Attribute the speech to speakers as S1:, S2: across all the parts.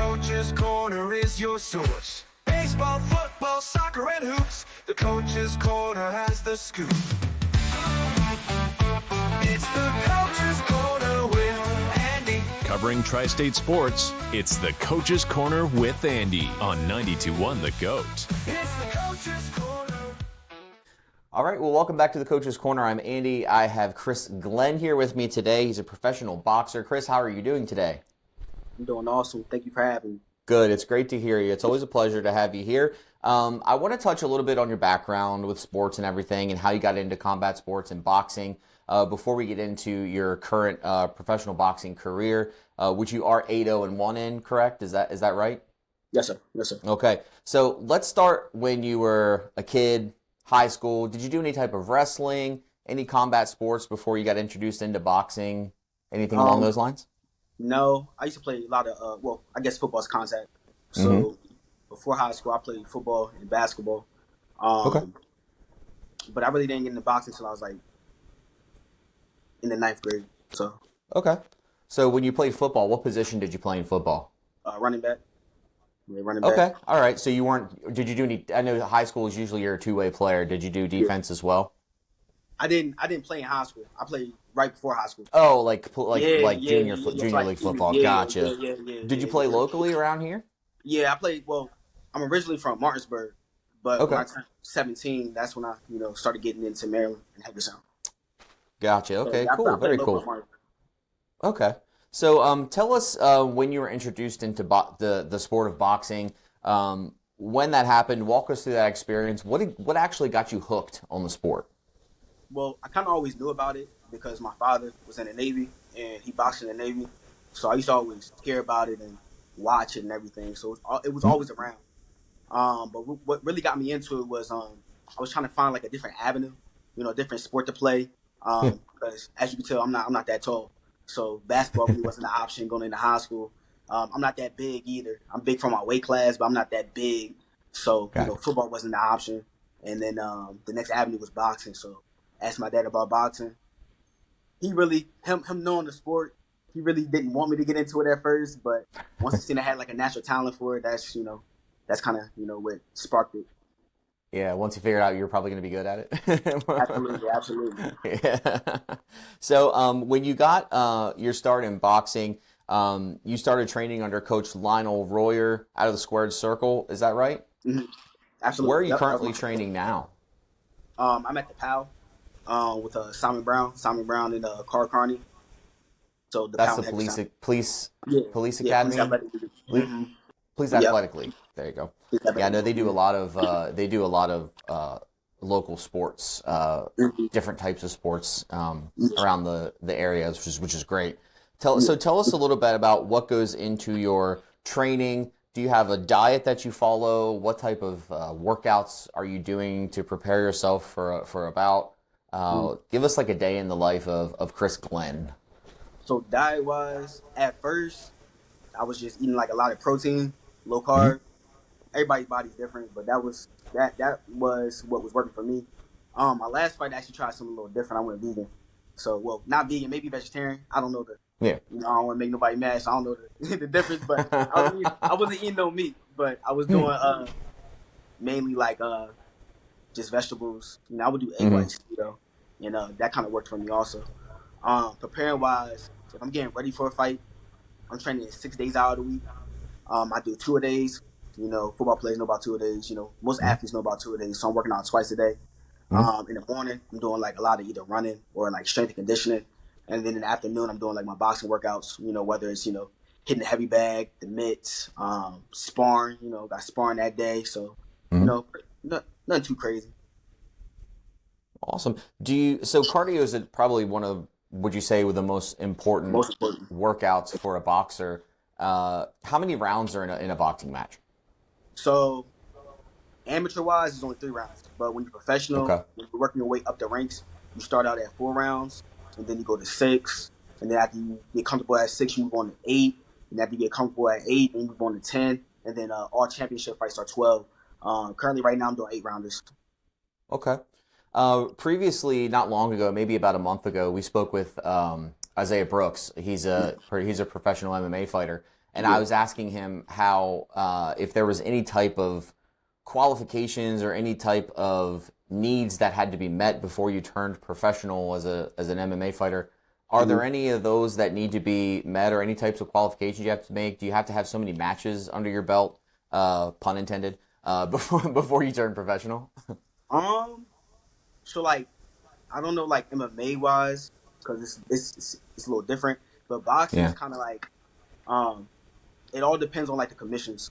S1: Coach's Corner is your source. Baseball, football, soccer, and hoops. The Coach's Corner has the scoop. It's the Coach's Corner with Andy.
S2: Covering Tri-State sports, it's the Coach's Corner with Andy on 92.1 The GOAT.
S1: It's the Coach's Corner.
S3: All right, well, welcome back to the Coach's Corner. I'm Andy. I have Chris Glenn here with me today. He's a professional boxer. Chris, how are you doing today?
S4: I'm doing awesome. Thank you for having me.
S3: Good. It's great to hear you. It's always a pleasure to have you here. I want to touch a little bit on your background with sports and everything and how you got into combat sports and boxing before we get into your current professional boxing career, which you are 8-0-1 in, correct? Is that right?
S4: Yes, sir. Yes, sir.
S3: Okay. So let's start when you were a kid, high school. Did you do any type of wrestling, any combat sports before you got introduced into boxing? Anything along those lines?
S4: No, I used to play a lot of, I guess football's contact. So before high school, I played football and basketball.
S3: Okay.
S4: But I really didn't get into boxing until I was like in the 9th grade. So.
S3: Okay. So when you played football, what position did you play in football?
S4: Running back. Yeah, running back.
S3: Okay. All right. So you weren't, did you do any, I know high school is usually you're a two-way player. Did you do defense as well?
S4: I didn't play in high school. I played right before high school.
S3: Oh, like junior
S4: like,
S3: league football.
S4: Yeah,
S3: Gotcha.
S4: Yeah,
S3: Did you play locally around here?
S4: Yeah, I played, I'm originally from Martinsburg, but when I turned 17, that's when I, started getting into Maryland and Hagerstown.
S3: Gotcha. Okay,
S4: So,
S3: cool.
S4: I
S3: Very
S4: played
S3: cool.
S4: local Martinsburg.
S3: Okay. So tell us when you were introduced into the sport of boxing, when that happened, walk us through that experience. What actually got you hooked on the sport?
S4: Well, I kind of always knew about it because my father was in the Navy and he boxed in the Navy. So I used to always hear about it and watch it and everything. So it was always around. But what really got me into it was I was trying to find like a different avenue, a different sport to play. Because as you can tell, I'm not that tall. So basketball really wasn't an option going into high school. I'm not that big either. I'm big for my weight class, but I'm not that big. So football wasn't an option. And then the next avenue was boxing. So asked my dad about boxing. He really, him knowing the sport, he really didn't want me to get into it at first, but once he seen I had like a natural talent for it, that's kind of, what sparked it.
S3: Yeah, once you figured out you're probably going to be good at it.
S4: Absolutely.
S3: Yeah. So when you got your start in boxing, you started training under Coach Lionel Royer out of the Squared Circle. Is that right?
S4: Mm-hmm. Absolutely.
S3: Where are you currently training now?
S4: I'm at the PAL. With Simon Brown and Carl Carney. So
S3: that's the police academy. Police Athletic League. There you go. Yeah, I know they do a lot of local sports, different types of sports around the area, which is great. Tell us a little bit about what goes into your training. Do you have a diet that you follow? What type of workouts are you doing to prepare yourself for a bout? Give us like a day in the life of Chris Glenn.
S4: So diet-wise, at first, I was just eating like a lot of protein, low carb. Everybody's body's different, but that was what was working for me. My last fight I actually tried something a little different. I went vegan. So, not vegan, maybe vegetarian. I don't know I don't want to make nobody mad, so I don't know the difference. But I wasn't eating no meat, but I was doing mainly like just vegetables. I would do egg whites, that kind of worked for me also. Preparing wise, if I'm getting ready for a fight, I'm training 6 days out of the week. I do 2-a-days. Football players know about 2-a-days. Most athletes know about 2-a-days, so I'm working out twice a day. In the morning, I'm doing like a lot of either running or like strength and conditioning. And then in the afternoon, I'm doing like my boxing workouts, whether it's, hitting the heavy bag, the mitts, sparring, got sparring that day. So, nothing too crazy.
S3: Awesome. So cardio is probably one of, would you say, the most important workouts for a boxer? How many rounds are in a boxing match?
S4: So amateur-wise, it's only 3 rounds. But when you're professional, when you're working your way up the ranks, you start out at 4 rounds, and then you go to 6. And then after you get comfortable at 6, you move on to 8. And after you get comfortable at 8, then you move on to 10. And then all championship fights are 12. Currently, right now, I'm doing 8-rounders.
S3: Okay. Previously, not long ago, maybe about a month ago, we spoke with Isaiah Brooks. He's a professional MMA fighter, and I was asking him how if there was any type of qualifications or any type of needs that had to be met before you turned professional as an MMA fighter. Are there any of those that need to be met, or any types of qualifications you have to make? Do you have to have so many matches under your belt, pun intended, before you turn professional?
S4: So like, I don't know like MMA wise because it's a little different, but boxing is
S3: Yeah.
S4: kind of like it all depends on like the commissions.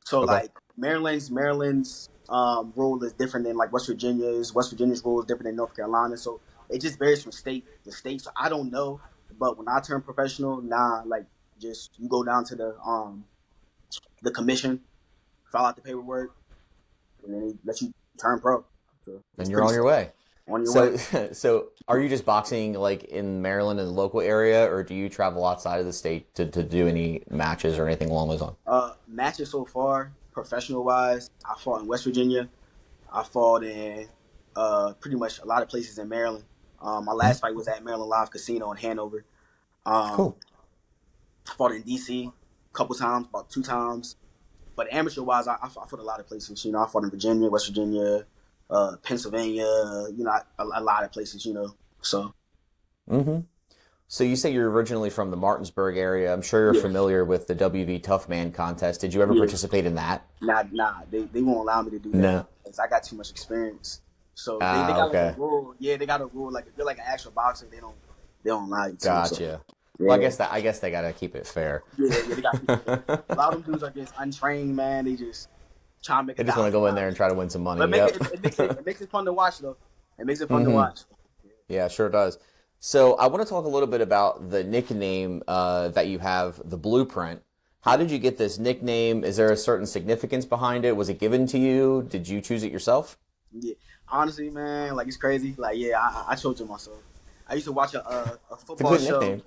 S4: So
S3: Okay.
S4: like Maryland's rule is different than like West Virginia's. West Virginia's rule is different than North Carolina. So it just varies from state to state. So I don't know. But when I turn professional, like just you go down to the commission, fill out the paperwork, and then they let you turn pro. So
S3: And
S4: it's
S3: you're
S4: pretty
S3: on your way.
S4: on your
S3: So,
S4: way.
S3: so are you just boxing like in Maryland in the local area, or do you travel outside of the state to do any matches or anything along those lines?
S4: Matches so far, professional wise, I fought in West Virginia. I fought in pretty much a lot of places in Maryland. My last fight was at Maryland Live Casino in Hanover. Um,
S3: Cool.
S4: I fought in DC a couple times, about 2 times. But amateur wise, I fought a lot of places. I fought in Virginia, West Virginia, Pennsylvania. A lot of places. So
S3: Mm-hmm. So you say you're originally from the Martinsburg area. I'm sure you're
S4: yeah,
S3: familiar with the WV Tough Man contest. Did you ever
S4: yeah.
S3: participate in that?
S4: Nah, they won't allow me to do that
S3: No.
S4: because I got too much experience. So they
S3: Ah,
S4: got like a
S3: okay.
S4: rule. Yeah, they got a rule. Like if you're like an actual boxer, they don't allow you to. So
S3: Gotcha. Well,
S4: yeah.
S3: I guess they gotta keep it fair.
S4: Yeah, they got people. A lot of them dudes are just untrained, man. They just try to make
S3: I just want to go in there
S4: $1,000.
S3: and try to win some money.
S4: But
S3: Yep.
S4: it makes it fun to watch though. It makes it fun to
S3: Mm-hmm.
S4: watch.
S3: Yeah, sure does. So I want to talk a little bit about the nickname that you have, the Blueprint. How did you get this nickname? Is there a certain significance behind it? Was it given to you? Did you choose it yourself?
S4: Yeah, honestly, man, like it's crazy. Like yeah, I chose it myself. I used to watch a
S3: It's a
S4: football
S3: good
S4: show.
S3: nickname.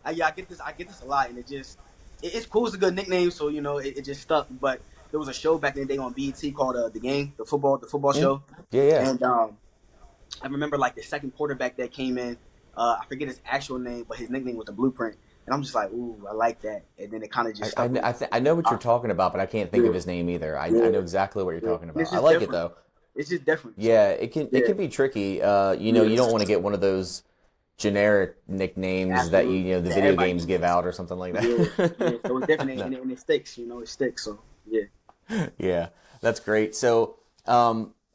S4: I get this a lot, and it's cool. It's a good nickname, so it just stuck. But there was a show back in the day on BET called The Game, the football
S3: Mm.
S4: show,
S3: Yeah, yeah.
S4: and I remember like the second quarterback that came in. I forget his actual name, but his nickname was the Blueprint, and I'm just like, ooh, I like that. And then it kind of just stuck with me.
S3: I know what you're talking about, but I can't think
S4: Yeah,
S3: of his name either. I
S4: yeah,
S3: know exactly what you're
S4: yeah.
S3: talking
S4: And it's
S3: about. I
S4: just
S3: like it
S4: different.
S3: though.
S4: It's just different. So
S3: Yeah, it
S4: yeah,
S3: can be tricky.
S4: yeah,
S3: You don't want to get one of those generic nicknames that
S4: absolutely.
S3: the
S4: That
S3: video
S4: everybody
S3: games give
S4: uses.
S3: out or something like
S4: Yeah, yeah.
S3: that.
S4: So it's different,
S3: No.
S4: and it sticks. It sticks. So yeah.
S3: Yeah, that's great. So,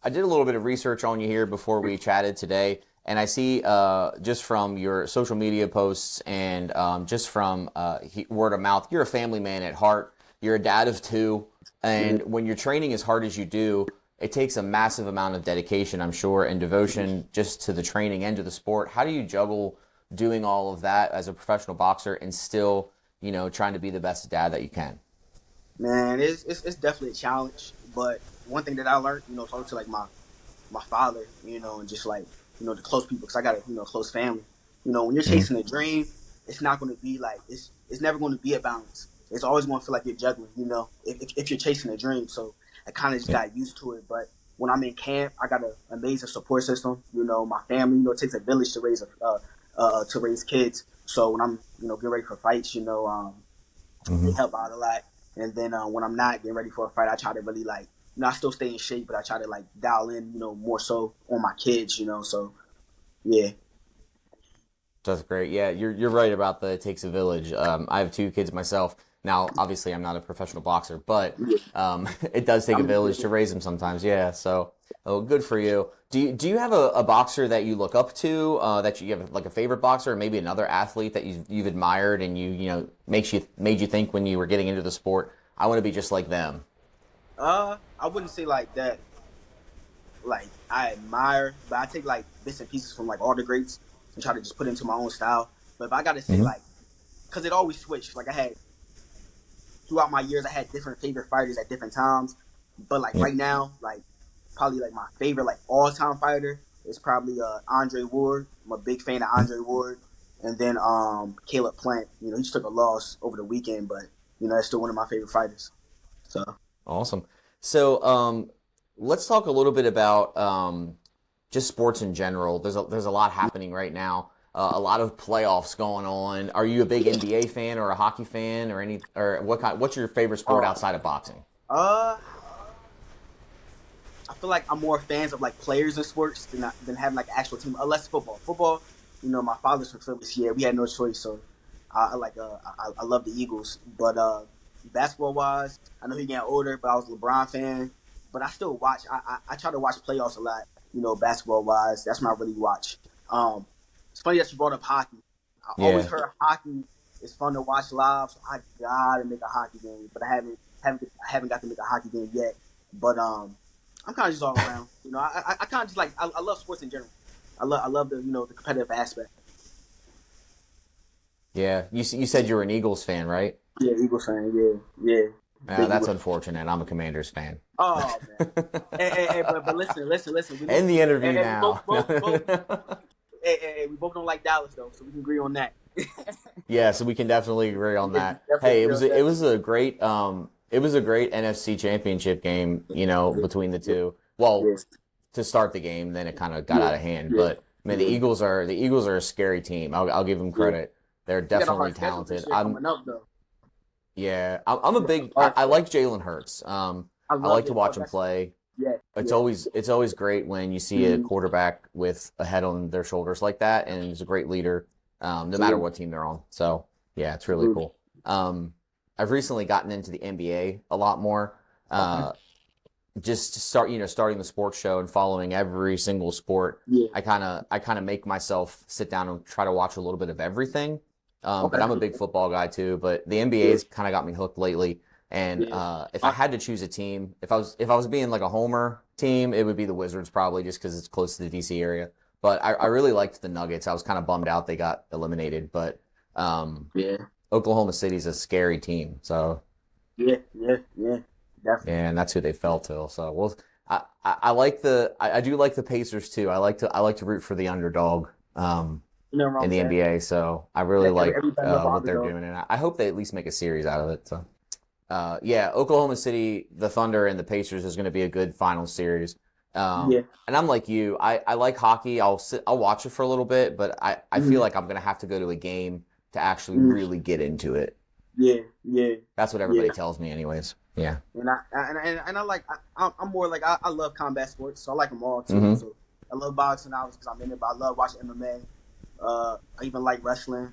S3: I did a little bit of research on you here before we chatted today, and I see just from your social media posts and just from word of mouth, you're a family man at heart. You're a dad of two, and when you're training as hard as you do, it takes a massive amount of dedication, I'm sure, and devotion just to the training and to the sport. How do you juggle doing all of that as a professional boxer and still, trying to be the best dad that you can?
S4: Man, it's definitely a challenge. But one thing that I learned, talking to like my father, and just like the close people, because I got a close family. When you're
S3: Hmm.
S4: chasing a dream, it's not going to be like it's never going to be a balance. It's always going to feel like you're juggling. If you're chasing a dream. So I kind of just
S3: Yeah.
S4: got used to it. But when I'm in camp, I got an amazing support system. My family. It takes a village to raise kids. So when I'm getting ready for fights, they
S3: Hmm.
S4: help out a lot. And then when I'm not getting ready for a fight, I try to really like, I still stay in shape, but I try to like dial in, more so on my kids, So yeah,
S3: That's great. Yeah, you're right about the it takes a village. I have two kids myself. Now, obviously, I'm not a professional boxer, but
S4: yeah.
S3: it does take a
S4: I'm,
S3: village to raise them sometimes. Yeah, so good for you. Do you have a boxer that you look up to? That you have like a favorite boxer, or maybe another athlete that you've admired and made you think when you were getting into the sport, I want to be just like them.
S4: I wouldn't say like that. Like I admire, but I take like bits and pieces from like all the greats and try to just put into my own style. But if I got to say
S3: Hmm.
S4: like, because it always switched. Like I had throughout my years, I had different favorite fighters at different times. But like
S3: Yeah.
S4: right now, like probably like my favorite like all time fighter is probably Andre Ward. I'm a big fan of Andre Ward. And then Caleb Plant. He just took a loss over the weekend, but that's still one of my favorite fighters. So
S3: Awesome. So let's talk a little bit about just sports in general. There's a lot happening right now. a lot of playoffs going on. Are you a big NBA fan or a hockey fan or what's your favorite sport outside of boxing?
S4: I feel like I'm more fans of like players in sports than having like an actual team. Unless football. Football, my father's from Philly. Yeah, we had no choice, so I love the Eagles. But basketball wise, I know he getting older, but I was a LeBron fan. But I still watch. I try to watch playoffs a lot. Basketball wise, that's when I really watch. It's funny that you brought up hockey. I always heard hockey is fun to watch live, so I gotta make a hockey game. But I haven't got to make a hockey game yet. But I'm kind of just all around. I kind of just like I love sports in general. I love the the competitive aspect.
S3: Yeah, you said you were an Eagles fan, right?
S4: Yeah, Eagles fan. Yeah.
S3: That's unfortunate. I'm a Commanders fan.
S4: Oh man. but listen.
S3: End the interview now.
S4: We both don't like Dallas though, so we can agree on that.
S3: Yeah, so we can definitely agree on that. Hey, it was a great NFC Championship game, between the two. Well, to start the game, then it kind of got out of hand. Yeah. But man, the Eagles are a scary team. I'll give them credit. They're definitely talented. I'm a big. I like Jalen Hurts. I like to watch him play.
S4: Yeah,
S3: it's always great when you see a quarterback with a head on their shoulders like that, and he's a great leader, no matter what team they're on. So yeah, it's really cool. I've recently gotten into the NBA a lot more. Just to starting the sports show and following every single sport. Yeah. I kind of make myself sit down and try to watch a little bit of everything. But I'm a big football guy too. But the NBA's kind of got me hooked lately. And if I had to choose a team, if I was being like a homer team, it would be the Wizards probably, just because it's close to the DC area. But I really liked the Nuggets. I was kind of bummed out they got eliminated. But Oklahoma City's a scary team. So
S4: yeah. Definitely.
S3: Yeah, and that's who they fell to. So I do like the Pacers too. I like to root for the underdog in the NBA. So I really like what they're doing, and I hope they at least make a series out of it. So Oklahoma City, the Thunder, and the Pacers is going to be a good final series. And I'm like you. I like hockey. I'll watch it for a little bit, but I feel like I'm going to have to go to a game to actually really get into it.
S4: Yeah.
S3: That's what everybody tells me, anyways. Yeah.
S4: And I'm more like I love combat sports, so I like them all too.
S3: Mm-hmm.
S4: So I love boxing, obviously, because I'm in it, but I love watching MMA. I even like wrestling.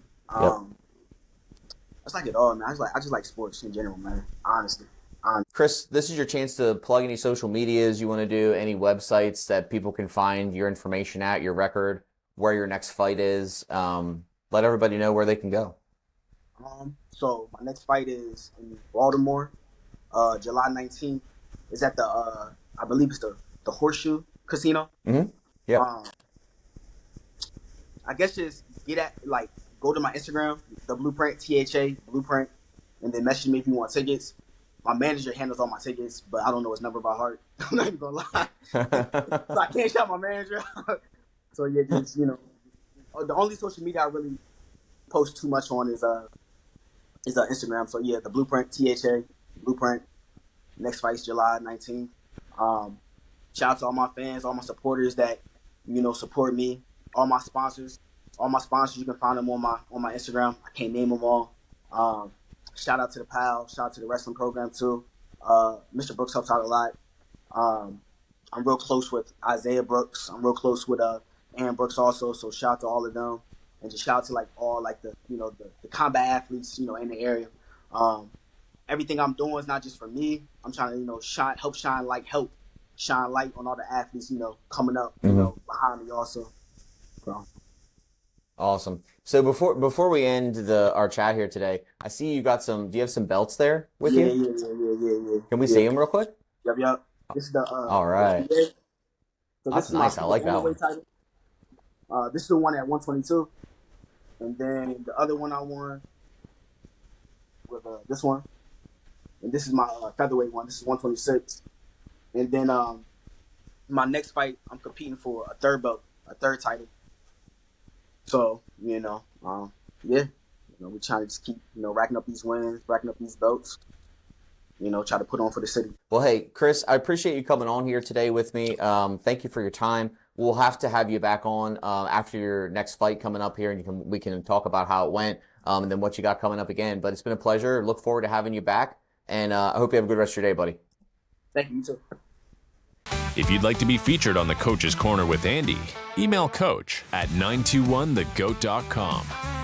S4: It's like it all, man. I just like sports in general, man. Honestly.
S3: Chris, this is your chance to plug any social medias you want to do, any websites that people can find your information at, your record, where your next fight is. Let everybody know where they can go.
S4: So my next fight is in Baltimore, July 19th. It's at the I believe it's the Horseshoe Casino.
S3: Mm-hmm. Yeah.
S4: I guess just go to my Instagram, the Blueprint THA Blueprint, and then message me if you want tickets. My manager handles all my tickets, but I don't know his number by heart. I'm not even gonna lie, so I can't shout my manager. So yeah, just the only social media I really post too much on is Instagram. So yeah, the Blueprint THA Blueprint. Next fight's July 19th. Shout out to all my fans, all my supporters that support me. All my sponsors, you can find them on my Instagram. I can't name them all. Shout out to the PAL. Shout out to the wrestling program too. Mr. Brooks helps out a lot. I'm real close with Isaiah Brooks. I'm real close with Aaron Brooks also. So shout out to all of them, and just shout out to all the combat athletes in the area. Everything I'm doing is not just for me. I'm trying to help shine light on all the athletes coming up behind me also. So.
S3: Awesome. So before we end our chat here today, I see you got some. Do you have some belts there with you?
S4: Yeah.
S3: Can we see them real quick?
S4: Yep. This is the.
S3: All right.
S4: So
S3: that's nice. I like that one.
S4: This is the one at 122, and then the other one I won with this one, and this is my featherweight one. This is 126, and then my next fight I'm competing for a third belt, a third title. So, we're trying to just keep, racking up these wins, racking up these belts, try to put on for the city.
S3: Well, hey, Chris, I appreciate you coming on here today with me. Thank you for your time. we'll have to have you back on after your next fight coming up here, and we can talk about how it went and then what you got coming up again. But it's been a pleasure. Look forward to having you back, and I hope you have a good rest of your day, buddy.
S4: Thank you, you too.
S2: If you'd like to be featured on the Coach's Corner with Andy, email coach at 921thegoat.com.